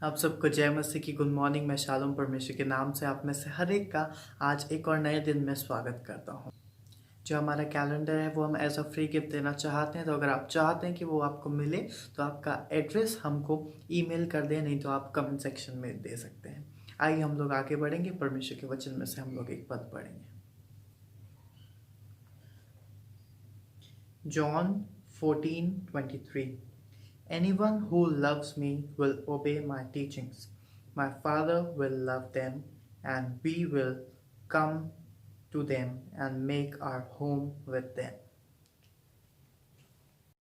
आप सबको जय मसीह की गुड मॉर्निंग। मैं शालोम परमेश्वर के नाम से आप में से हर एक का आज एक और नए दिन में स्वागत करता हूं। जो हमारा कैलेंडर है वो हम एज अ फ्री गिफ्ट देना चाहते हैं, तो अगर आप चाहते हैं कि वो आपको मिले तो आपका एड्रेस हमको ईमेल कर दें, नहीं तो आप कमेंट सेक्शन में दे सकते हैं। आइए हम लोग आगे बढ़ेंगे। परमेश्वर के वचन में से हम लोग एक पद पढ़ेंगे। John 14:23। Anyone who loves me will obey my teachings. My Father will love them, and we will come to them and make our home with them.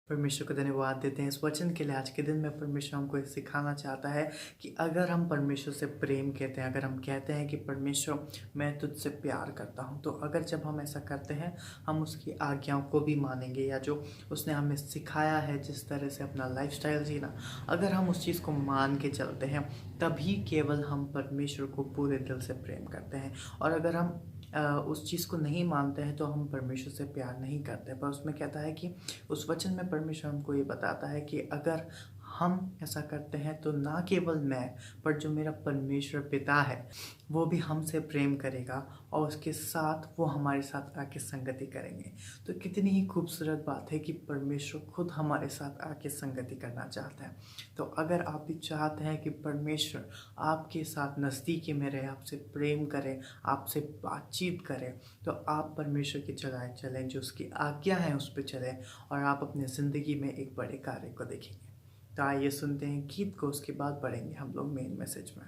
परमेश्वर को धन्यवाद देते हैं इस वचन के लिए। आज के दिन में परमेश्वर हमको ये सिखाना चाहता है कि अगर हम परमेश्वर से प्रेम कहते हैं, अगर हम कहते हैं कि परमेश्वर मैं तुझसे प्यार करता हूँ, तो अगर जब हम ऐसा करते हैं हम उसकी आज्ञाओं को भी मानेंगे, या जो उसने हमें सिखाया है जिस तरह से अपना लाइफस्टाइल जीना, अगर हम उस चीज़ को मान के चलते हैं तभी केवल हम परमेश्वर को पूरे दिल से प्रेम करते हैं। और अगर हम उस चीज़ को नहीं मानते हैं तो हम परमेश्वर से प्यार नहीं करते। पर उसमें कहता है कि उस वचन में परमेश्वर हमको ये बताता है कि अगर हम ऐसा करते हैं तो ना केवल मैं, पर जो मेरा परमेश्वर पिता है वो भी हमसे प्रेम करेगा और उसके साथ वो हमारे साथ आके संगति करेंगे। तो कितनी ही खूबसूरत बात है कि परमेश्वर खुद हमारे साथ आके संगति करना चाहता है। तो अगर आप भी चाहते हैं कि परमेश्वर आपके साथ नज़दीकी में रहे, आपसे प्रेम करे, आपसे बातचीत करे, तो आप परमेश्वर की जगह चलें, जो उसकी आज्ञा है उस पर चलें, और आप अपनी ज़िंदगी में एक बड़े कार्य को देखेंगे। तो आइए सुनते हैं गीत को, उसके बाद बढ़ेंगे हम लोग मेन मैसेज में।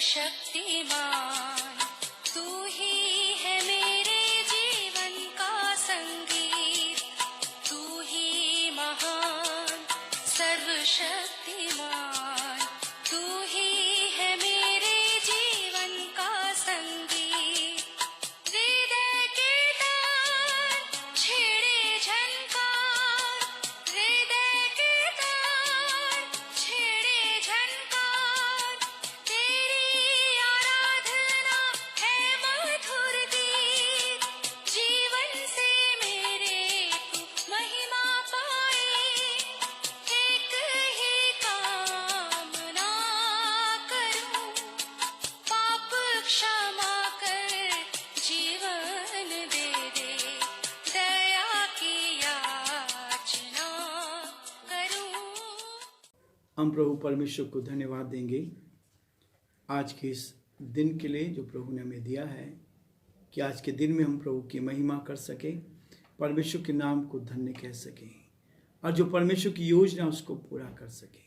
शक्तिमान तू ही है मेरे जीवन का संगीत, तू ही महान सर्वशक्तिमान, तू ही है मेरे जीवन का संगीत। हृदय के तार छेड़े झनकार, हृदय के तार छेड़े झनकार, तेरी आराधना है मधुर गीत। जीवन से मेरे तू महिमा पाए, एक ही कामना करूं, पाप क्षमा कर जीवन दे दे, दया की याचना करूं। हम प्रभु परमेश्वर को धन्यवाद देंगे आज के इस दिन के लिए जो प्रभु ने हमें दिया है, कि आज के दिन में हम प्रभु की महिमा कर सकें, परमेश्वर के नाम को धन्य कह सकें, और जो परमेश्वर की योजना उसको पूरा कर सकें।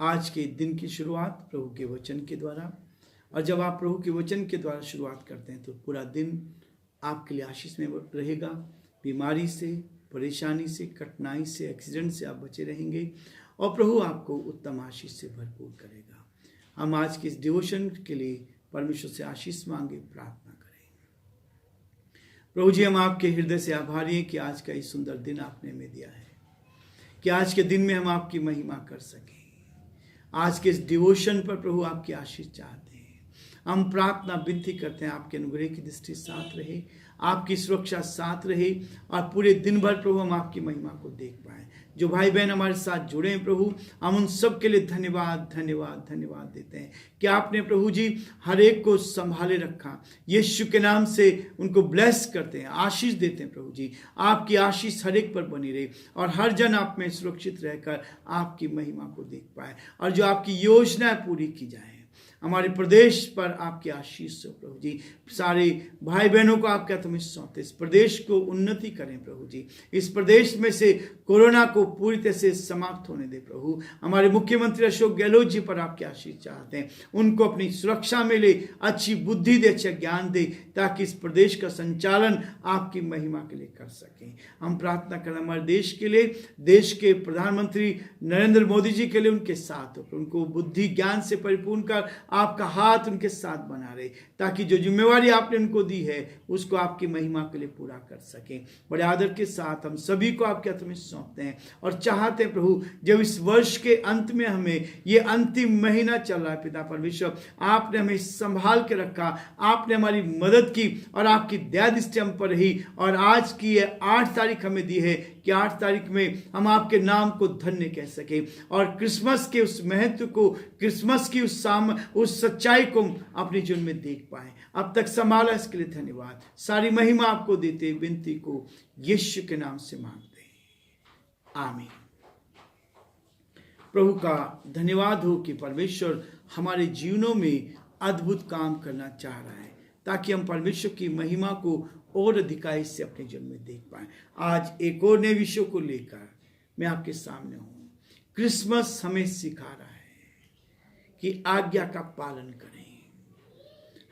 आज के दिन की शुरुआत प्रभु के वचन के द्वारा, और जब आप प्रभु के वचन के द्वारा शुरुआत करते हैं तो पूरा दिन आपके लिए आशीष में रहेगा। बीमारी से, परेशानी से, कठिनाई से, एक्सीडेंट से आप बचे रहेंगे, और प्रभु आपको उत्तम आशीष से भरपूर करेगा। हम आज के इस डिवोशन के लिए परमेश्वर से आशीष मांगे, प्रार्थना करें। प्रभु जी, हम आपके हृदय से आभारी हैं कि आज का ये सुंदर दिन आपने हमें दिया है, कि आज के दिन में हम आपकी महिमा कर सकें। आज के इस डिवोशन पर प्रभु आपकी आशीष चाहते हैं, हम प्रार्थना विनती करते हैं आपके अनुग्रह की दृष्टि साथ रहे, आपकी सुरक्षा साथ रहे और पूरे दिन भर प्रभु हम आपकी महिमा को देख पाए। जो भाई बहन हमारे साथ जुड़े हैं प्रभु, हम उन सब के लिए धन्यवाद धन्यवाद धन्यवाद देते हैं कि आपने प्रभु जी हर एक को संभाले रखा। यीशु के नाम से उनको ब्लेस करते हैं, आशीष देते हैं प्रभु जी। आपकी आशीष हर एक पर बनी रहे और हर जन आप में सुरक्षित रहकर आपकी महिमा को देख पाए और जो आपकी योजनाएं पूरी की जाए। हमारे प्रदेश पर आपकी आशीष हो प्रभु जी। सारे भाई बहनों को आपके हाथ में सौंपते, इस प्रदेश को उन्नति करें प्रभु जी। इस प्रदेश में से कोरोना को पूरी तरह से समाप्त होने दे प्रभु। हमारे मुख्यमंत्री अशोक गहलोत जी पर आपकी आशीष चाहते हैं, उनको अपनी सुरक्षा मिले, अच्छी बुद्धि दे, अच्छा ज्ञान दे, ताकि इस प्रदेश का संचालन आपकी महिमा के लिए कर सकें। हम प्रार्थना करें हमारे देश के लिए, देश के प्रधानमंत्री नरेंद्र मोदी जी के लिए, उनके साथ हो, उनको बुद्धि ज्ञान से परिपूर्ण कर आपका हाथ उनके साथ बना रहे, ताकि जो जिम्मेवारी आपने उनको दी है उसको आपकी महिमा के लिए पूरा कर सकें। बड़े आदर के साथ हम सभी को आपके हाथ में सौंपते हैं और चाहते हैं प्रभु, जब इस वर्ष के अंत में हमें ये अंतिम महीना चल रहा है पिता परमेश्वर, आपने हमें संभाल के रखा, आपने हमारी मदद की और आपकी दया दृष्टि हम पर रही। और आज की ये 8 तारीख हमें दी है कि 8 तारीख में हम आपके नाम को धन्य कह सके और क्रिसमस के उस महत्व को, क्रिसमस की उस सच्चाई को अपने जीवन में देख पाए। अब तक संभाला इसके लिए धन्यवाद। सारी महिमा आपको देते विनती को यीशु के नाम से मांगते हैं, आमीन। प्रभु का धन्यवाद हो कि परमेश्वर हमारे जीवनों में अद्भुत काम करना चाह रहा है, ताकि हम परमेश्वर की महिमा को और अधिकाई से अपने जीवन में देख पाए। आज एक और नए विषय को लेकर मैं आपके सामने हूँ। क्रिसमस हमें सिखा रहा है कि आज्ञा का पालन करें,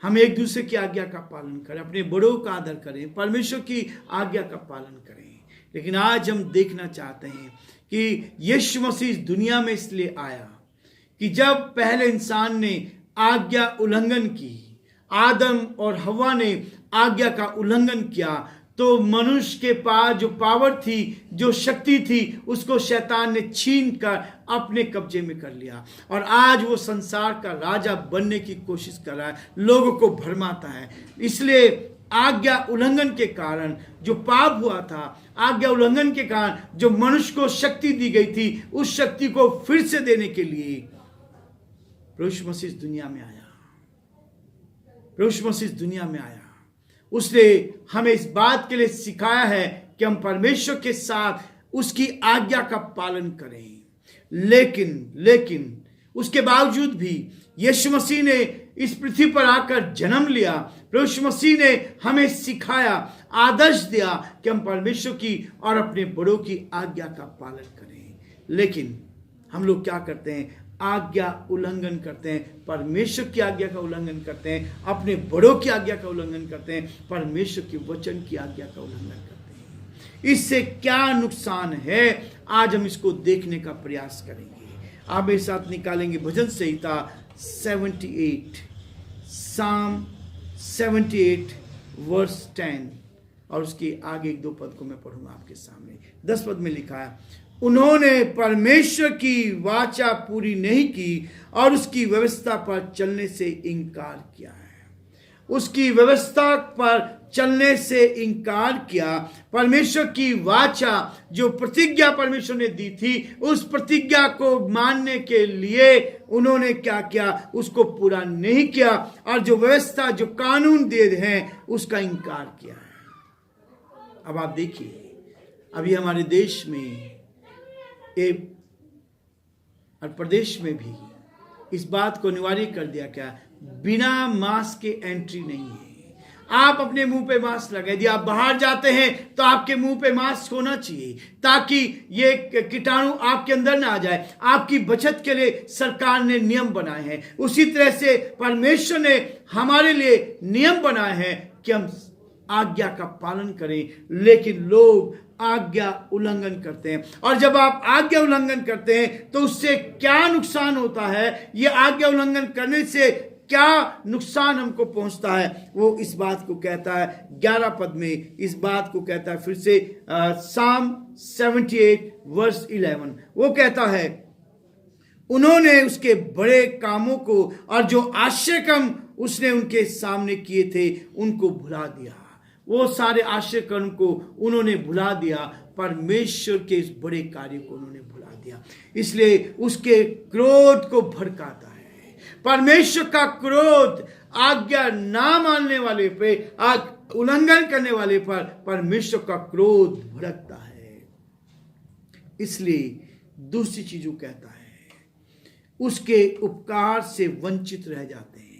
हम एक दूसरे की आज्ञा का पालन करें, अपने बड़ों का आदर करें, परमेश्वर की आज्ञा का पालन करें। लेकिन आज हम देखना चाहते हैं कि यीशु मसीह इस दुनिया में इसलिए आया कि जब पहले इंसान ने आज्ञा उल्लंघन की, आदम और हव्वा ने आज्ञा का उल्लंघन किया, तो मनुष्य के पास जो पावर थी, जो शक्ति थी, उसको शैतान ने छीन कर अपने कब्जे में कर लिया और आज वो संसार का राजा बनने की कोशिश कर रहा है, लोगों को भरमाता है। इसलिए आज्ञा उल्लंघन के कारण जो पाप हुआ था, आज्ञा उल्लंघन के कारण जो मनुष्य को शक्ति दी गई थी, उस शक्ति को फिर से देने के लिए प्रभु यीशु मसीह इस दुनिया में आया। प्रभु यीशु मसीह इस दुनिया में आया, उसने हमें इस बात के लिए सिखाया है कि हम परमेश्वर के साथ उसकी आज्ञा का पालन करें। लेकिन उसके बावजूद भी यीशु मसीह ने इस पृथ्वी पर आकर जन्म लिया। प्रभु यीशु मसीह ने हमें सिखाया, आदर्श दिया कि हम परमेश्वर की और अपने बड़ों की आज्ञा का पालन करें। लेकिन हम लोग क्या करते हैं? आज्ञा उल्लंघन करते हैं, परमेश्वर की आज्ञा का उल्लंघन करते हैं, अपने बड़ों की आज्ञा का उल्लंघन करते हैं, परमेश्वर के वचन की आज्ञा का उल्लंघन करते हैं। इससे क्या नुकसान है, आज हम इसको देखने का प्रयास करेंगे। आप मेरे साथ निकालेंगे भजन संहिता 78, साम 78 वर्स 10 और उसके आगे 1-2 पद को मैं पढ़ूंगा आपके सामने। 10 पद में लिखा है, उन्होंने परमेश्वर की वाचा पूरी नहीं की और उसकी व्यवस्था पर चलने से इनकार किया है। उसकी व्यवस्था पर चलने से इनकार किया। परमेश्वर की वाचा, जो प्रतिज्ञा परमेश्वर ने दी थी, उस प्रतिज्ञा को मानने के लिए उन्होंने क्या किया? उसको पूरा नहीं किया और जो व्यवस्था, जो कानून दे हैं, उसका इनकार किया है। अब आप देखिए, अभी हमारे देश में और प्रदेश में भी इस बात को अनिवार्य कर दिया क्या? बिना मास्क के एंट्री नहीं है। आप अपने मुंह पे मास्क लगा दिया, आप बाहर जाते हैं तो आपके मुंह पे मास्क होना चाहिए ताकि ये कीटाणु आपके अंदर ना आ जाए। आपकी बचत के लिए सरकार ने नियम बनाए हैं। उसी तरह से परमेश्वर ने हमारे लिए नियम बनाए हैं कि हम आज्ञा का पालन करें, लेकिन लोग आज्ञा उल्लंघन करते हैं। और जब आप आज्ञा उल्लंघन करते हैं तो उससे क्या नुकसान होता है, ये आज्ञा उल्लंघन करने से क्या नुकसान हमको पहुंचता है, वो इस बात को कहता है 11 पद में, इस बात को कहता है फिर से साम 78 वर्स 11। वो कहता है, उन्होंने उसके बड़े कामों को और जो आश्चर्य उसने उनके सामने किए थे उनको भुला दिया। वो सारे आश्चर्य कर्म को उन्होंने भुला दिया, परमेश्वर के इस बड़े कार्य को उन्होंने भुला दिया। इसलिए उसके क्रोध को भड़काता है। परमेश्वर का क्रोध आज्ञा ना मानने वाले पे, उल्लंघन करने वाले पर परमेश्वर का क्रोध भड़कता है। इसलिए दूसरी चीज वो कहता है, उसके उपकार से वंचित रह जाते हैं।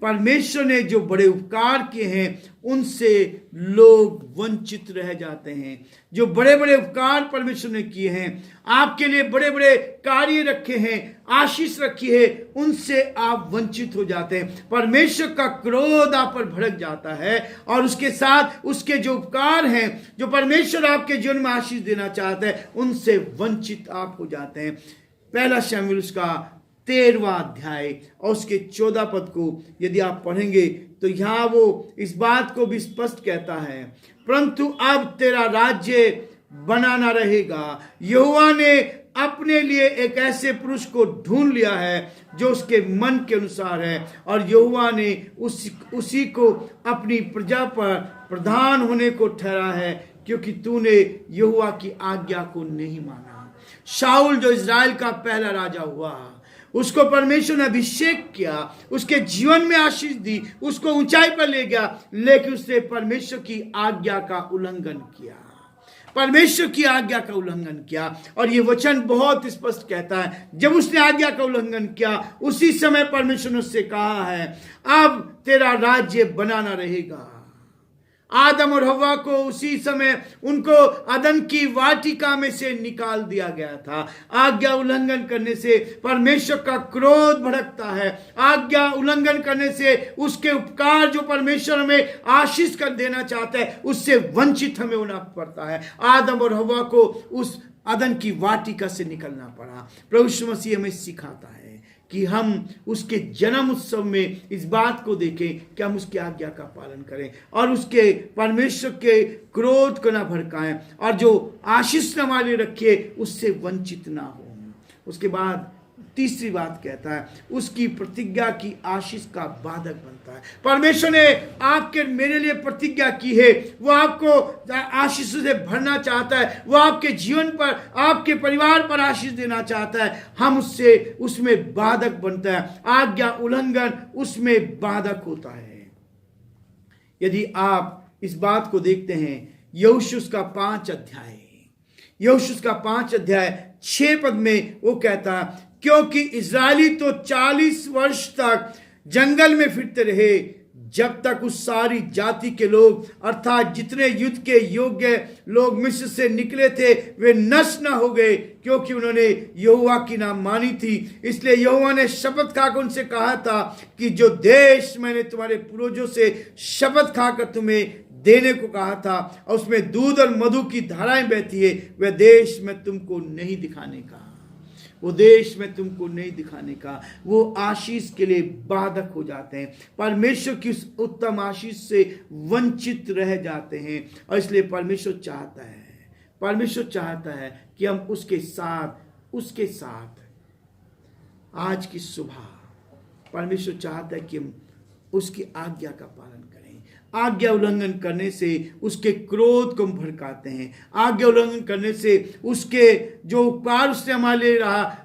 परमेश्वर ने जो बड़े उपकार किए हैं उनसे लोग वंचित रह जाते हैं। जो बड़े बड़े उपकार परमेश्वर ने किए हैं, आपके लिए बड़े बड़े कार्य रखे हैं, आशीष रखी है, उनसे आप वंचित हो जाते हैं। परमेश्वर का क्रोध आप पर भड़क जाता है और उसके साथ उसके जो उपकार हैं, जो परमेश्वर आपके जीवन में आशीष देना चाहते हैं, उनसे वंचित आप हो जाते हैं। पहला शमूएल उसका 13वां अध्याय और उसके 14 पद को यदि आप पढ़ेंगे तो यहाँ वो इस बात को भी स्पष्ट कहता है, परंतु अब तेरा राज्य बना ना रहेगा। यहोवा ने अपने लिए एक ऐसे पुरुष को ढूंढ लिया है जो उसके मन के अनुसार है, और यहोवा ने उसी को अपनी प्रजा पर प्रधान होने को ठहरा है, क्योंकि तूने यहोवा की आज्ञा को नहीं माना। शाऊल जो इजराइल का पहला राजा हुआ, उसको परमेश्वर ने अभिषेक किया, उसके जीवन में आशीष दी, उसको ऊंचाई पर ले गया, लेकिन उसने परमेश्वर की आज्ञा का उल्लंघन किया। परमेश्वर की आज्ञा का उल्लंघन किया। और ये वचन बहुत स्पष्ट कहता है, जब उसने आज्ञा का उल्लंघन किया उसी समय परमेश्वर ने उससे कहा है, अब तेरा राज्य बनाना रहेगा। आदम और हव्वा को उसी समय उनको अदन की वाटिका में से निकाल दिया गया था। आज्ञा उल्लंघन करने से परमेश्वर का क्रोध भड़कता है। आज्ञा उल्लंघन करने से उसके उपकार जो परमेश्वर हमें आशीष कर देना चाहता है, उससे वंचित हमें होना पड़ता है। आदम और हव्वा को उस अदन की वाटिका से निकलना पड़ा। प्रभु यीशु मसीह हमें सिखाता है कि हम उसके जन्म उत्सव में इस बात को देखें कि हम उसकी आज्ञा का पालन करें और उसके परमेश्वर के क्रोध को ना भड़काएं, और जो आशीष हमारे रखे उससे वंचित ना हो। उसके बाद तीसरी बात कहता है, उसकी प्रतिज्ञा की आशीष का बाधक बनता है। परमेश्वर ने आपके मेरे लिए प्रतिज्ञा की है, वो आपको आशीष से भरना चाहता है, वो आपके जीवन पर, आपके परिवार पर आशीष देना चाहता है। हम उसमें बाधक बनता है। आज्ञा उल्लंघन उसमें बाधक होता है। यदि आप इस बात को देखते हैं, यहोशू का 5 अध्याय, यहोशू का 5 अध्याय 6 पद में वो कहता है, क्योंकि इजरायली तो 40 वर्ष तक जंगल में फिरते रहे, जब तक उस सारी जाति के लोग अर्थात जितने युद्ध के योग्य लोग मिस्र से निकले थे वे नष्ट न हो गए, क्योंकि उन्होंने यहोवा की ना मानी थी। इसलिए यहोवा ने शपथ खाकर उनसे कहा था कि जो देश मैंने तुम्हारे पूर्वजों से शपथ खाकर तुम्हें देने को कहा था और उसमें दूध और मधु की धाराएं बहती है, वह देश में तुमको नहीं दिखाने का, वो देश में तुमको नहीं दिखाने का। वो आशीष के लिए बाधक हो जाते हैं, परमेश्वर की उस उत्तम आशीष से वंचित रह जाते हैं। और इसलिए परमेश्वर चाहता है कि हम उसके साथ आज की सुबह परमेश्वर चाहता है कि हम उसकी आज्ञा का पालन करें। आज्ञा उल्लंघन करने से उसके क्रोध को हम भड़काते हैं। आज्ञा उल्लंघन करने से उसके जो उपकार उसने हमारे लिए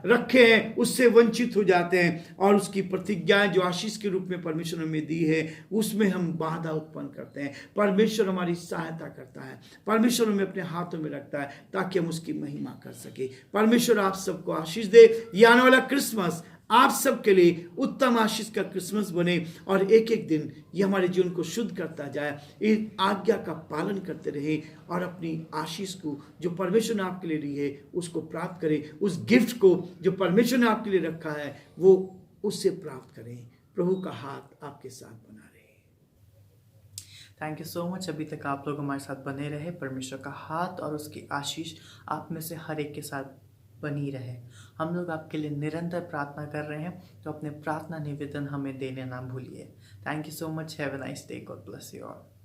रखे हैं उससे वंचित हो जाते हैं, और उसकी प्रतिज्ञाएं जो आशीष के रूप में परमेश्वर ने हमें दी है उसमें हम बाधा उत्पन्न करते हैं। परमेश्वर हमारी सहायता करता है, परमेश्वर हमें अपने हाथों में रखता है ताकि हम उसकी महिमा कर सके। परमेश्वर आप सबको आशीष दे। ये आने वाला क्रिसमस आप सबके लिए उत्तम आशीष का क्रिसमस बने, और एक एक दिन ये हमारे जीवन को शुद्ध करता जाए। इस आज्ञा का पालन करते रहे और अपनी आशीष को जो परमेश्वर ने आपके लिए दी है उसको प्राप्त करें। उस गिफ्ट को जो परमेश्वर ने आपके लिए रखा है वो उससे प्राप्त करें। प्रभु का हाथ आपके साथ बना रहे। Thank you so much. अभी तक आप लोग हमारे साथ बने रहे। परमेश्वर का हाथ और उसकी आशीष आप में से हर एक के साथ बनी रहे। हम लोग आपके लिए निरंतर प्रार्थना कर रहे हैं, तो अपने प्रार्थना निवेदन हमें देने ना भूलिए। Thank you so much. Have a nice day. God bless you all.